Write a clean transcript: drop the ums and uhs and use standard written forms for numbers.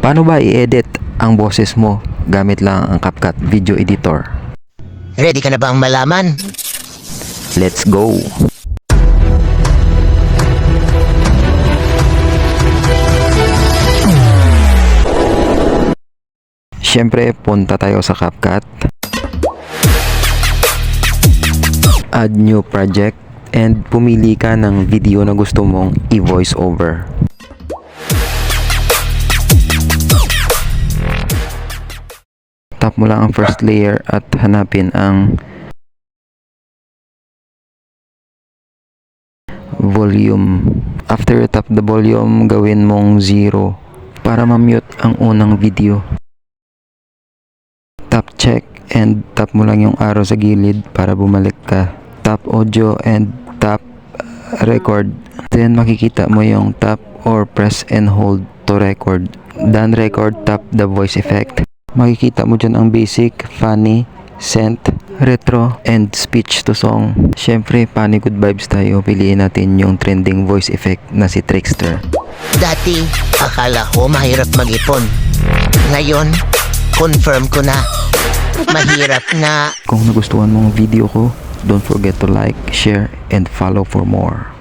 Paano ba i-edit ang boses mo gamit lang ang CapCut Video Editor? Ready ka na bang malaman? Let's go! Siyempre, punta tayo sa CapCut. Add new project and pumili ka ng video na gusto mong i-voice over. Tap mo lang ang first layer at hanapin ang volume. After you tap the volume, gawin mong 0 para ma-mute ang unang video. Tap check and tap mo lang yung arrow sa gilid para bumalik ka. Tap audio and tap record. Then makikita mo yung tap or press and hold to record. Done record, tap the voice effect. Makikita mo dyan ang basic, funny, scent, retro, and speech to song. Syempre, funny good vibes tayo. Piliin natin yung trending voice effect na si Trickster. Dati, akala ko mahirap mag-ipon. Ngayon, confirm ko na. Mahirap na. Kung nagustuhan mo ang video ko, don't forget to like, share, and follow for more.